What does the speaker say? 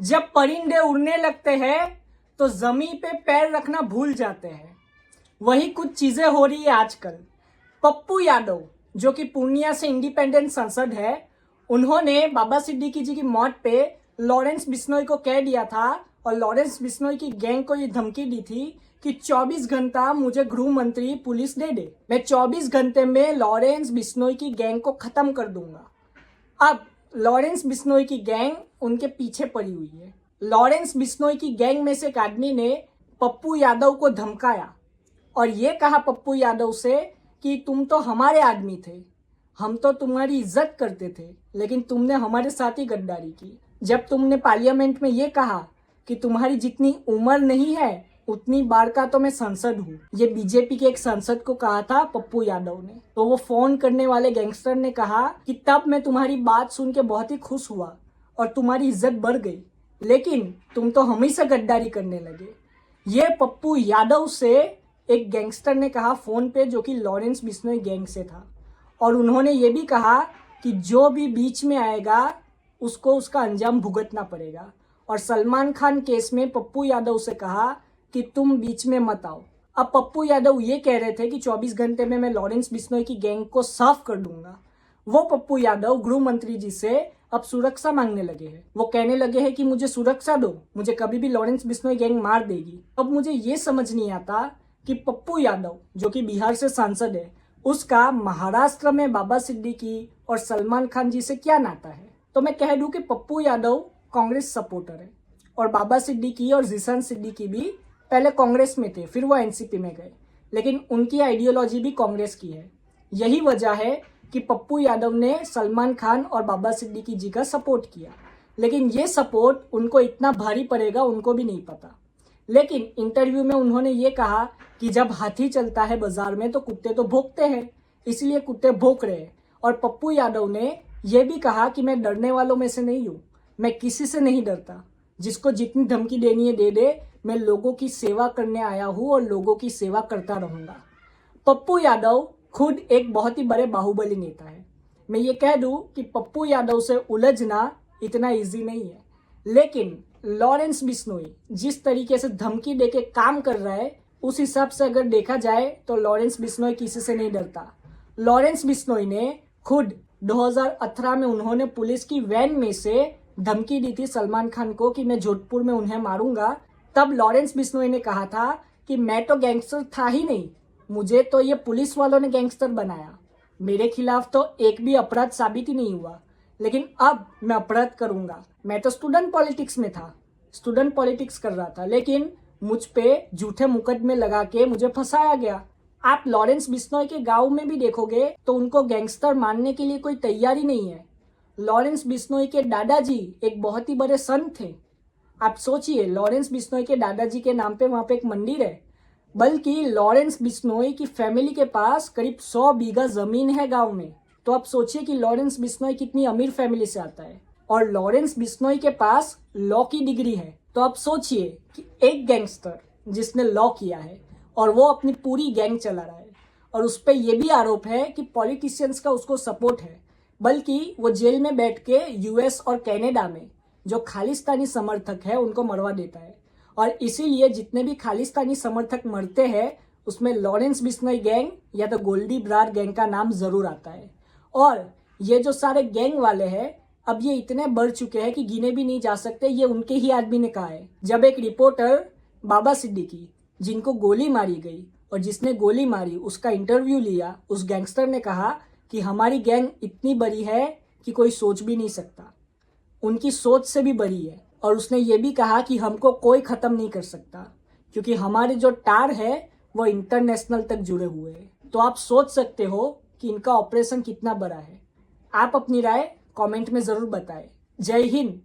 जब परिंदे उड़ने लगते हैं तो जमीन पे पैर रखना भूल जाते हैं। वही कुछ चीजें हो रही है आजकल। पप्पू यादव जो कि पूर्णिया से इंडिपेंडेंट सांसद है, उन्होंने बाबा सिद्दीकी जी की मौत पे लॉरेंस बिश्नोई को कह दिया था और लॉरेंस बिश्नोई की गैंग को ये धमकी दी थी कि 24 घंटा मुझे गृह मंत्री पुलिस दे दे, मैं 24 घंटे में लॉरेंस बिश्नोई की गैंग को खत्म कर दूंगा। अब लॉरेंस बिश्नोई की गैंग उनके पीछे पड़ी हुई है। लॉरेंस बिश्नोई की गैंग में से एक आदमी ने पप्पू यादव को धमकाया और ये कहा पप्पू यादव से कि तुम तो हमारे आदमी थे, हम तो तुम्हारी इज्जत करते थे, लेकिन तुमने हमारे साथ ही गद्दारी की। जब तुमने पार्लियामेंट में ये कहा कि तुम्हारी जितनी उम्र नहीं है उतनी बार का तो मैं सांसद हूँ, ये बीजेपी के एक सांसद को कहा था पप्पू यादव ने। तो वो फोन करने वाले गैंगस्टर ने कहा कि तब मैं तुम्हारी बात सुन के बहुत ही खुश हुआ और तुम्हारी इज्जत बढ़ गई, लेकिन तुम तो हम ही से गद्दारी करने लगे। ये पप्पू यादव से एक गैंगस्टर ने कहा फोन पे, जो कि लॉरेंस बिश्नोई गैंग से था। और उन्होंने ये भी कहा कि जो भी बीच में आएगा उसको उसका अंजाम भुगतना पड़ेगा। और सलमान खान केस में पप्पू यादव से कहा कि तुम बीच में मत आओ। अब पप्पू यादव ये कह रहे थे कि 24 घंटे में मैं लॉरेंस बिश्नोई की गैंग को साफ कर दूंगा। वो पप्पू यादव गृह मंत्री जी से अब सुरक्षा मांगने लगे हैं। वो कहने लगे हैं कि मुझे सुरक्षा दो, मुझे कभी भी लॉरेंस बिश्नोई गैंग मार देगी। अब मुझे ये समझ नहीं आता कि पप्पू यादव जो कि बिहार से सांसद है, उसका महाराष्ट्र में बाबा सिद्दीकी और सलमान खान जी से क्या नाता है। तो मैं कह दूं कि पप्पू यादव कांग्रेस सपोर्टर है और बाबा सिद्दीकी और जीशान सिद्दीकी भी पहले कांग्रेस में थे, फिर वो एनसीपी में गए, लेकिन उनकी आइडियोलॉजी भी कांग्रेस की है। यही वजह है कि पप्पू यादव ने सलमान खान और बाबा सिद्दीकी जी का सपोर्ट किया, लेकिन ये सपोर्ट उनको इतना भारी पड़ेगा उनको भी नहीं पता। लेकिन इंटरव्यू में उन्होंने ये कहा कि जब हाथी चलता है बाजार में तो कुत्ते तो भौंकते हैं, इसलिए कुत्ते भौंक रहे हैं। और पप्पू यादव ने यह भी कहा कि मैं डरने वालों में से नहीं हूँ, मैं किसी से नहीं डरता, जिसको जितनी धमकी देनी है दे दे, मैं लोगों की सेवा करने आया हूँ और लोगों की सेवा करता रहूंगा। पप्पू यादव खुद एक बहुत ही बड़े बाहुबली नेता है। मैं ये कह दूं कि पप्पू यादव से उलझना इतना इजी नहीं है, लेकिन लॉरेंस बिश्नोई जिस तरीके से धमकी देके काम कर रहा है, उस हिसाब से अगर देखा जाए तो लॉरेंस बिश्नोई किसी से नहीं डरता। लॉरेंस बिश्नोई ने खुद 2018 में उन्होंने पुलिस की वैन में से धमकी दी थी सलमान खान को कि मैं जोधपुर में उन्हें मारूंगा। तब लॉरेंस बिश्नोई ने कहा था कि मैं तो गैंगस्टर था ही नहीं, मुझे तो ये पुलिस वालों ने गैंगस्टर बनाया, मेरे खिलाफ तो एक भी अपराध साबित ही नहीं हुआ, लेकिन अब मैं अपराध करूंगा। मैं तो स्टूडेंट पॉलिटिक्स में था, स्टूडेंट पॉलिटिक्स कर रहा था, लेकिन मुझ पे झूठे मुकदमे लगा के मुझे फंसाया गया। आप लॉरेंस बिश्नोई के गांव में भी देखोगे तो उनको गैंगस्टर मानने के लिए कोई तैयारी नहीं है। लॉरेंस बिश्नोई के दादाजी एक बहुत ही बड़े संत थे। आप सोचिए, लॉरेंस बिश्नोई के दादाजी के नाम पे वहां पे एक मंदिर है। बल्कि लॉरेंस बिश्नोई की फैमिली के पास करीब 100 बीघा जमीन है गांव में। तो आप सोचिए कि लॉरेंस बिश्नोई कितनी अमीर फैमिली से आता है। और लॉरेंस बिश्नोई के पास लॉ की डिग्री है। तो आप सोचिए कि एक गैंगस्टर जिसने लॉ किया है और वो अपनी पूरी गैंग चला रहा है, और उस पर यह भी आरोप है कि पॉलिटिशियंस का उसको सपोर्ट है, बल्कि वो जेल में बैठ के यूएस और कनाडा में जो खालिस्तानी समर्थक है उनको मरवा देता है। और इसीलिए जितने भी खालिस्तानी समर्थक मरते हैं उसमें लॉरेंस बिश्नोई गैंग या तो गोल्डी ब्रार गैंग का नाम जरूर आता है। और ये जो सारे गैंग वाले हैं, अब ये इतने बढ़ चुके हैं कि गिने भी नहीं जा सकते। ये उनके ही आदमी ने कहा है। जब एक रिपोर्टर बाबा सिद्दीकी, जिनको गोली मारी गई और जिसने गोली मारी, उसका इंटरव्यू लिया, उस गैंगस्टर ने कहा कि हमारी गैंग इतनी बड़ी है कि कोई सोच भी नहीं सकता, उनकी सोच से भी बड़ी है। और उसने ये भी कहा कि हमको कोई खत्म नहीं कर सकता, क्योंकि हमारे जो टार है वो इंटरनेशनल तक जुड़े हुए हैं। तो आप सोच सकते हो कि इनका ऑपरेशन कितना बड़ा है। आप अपनी राय कमेंट में जरूर बताएं। जय हिंद।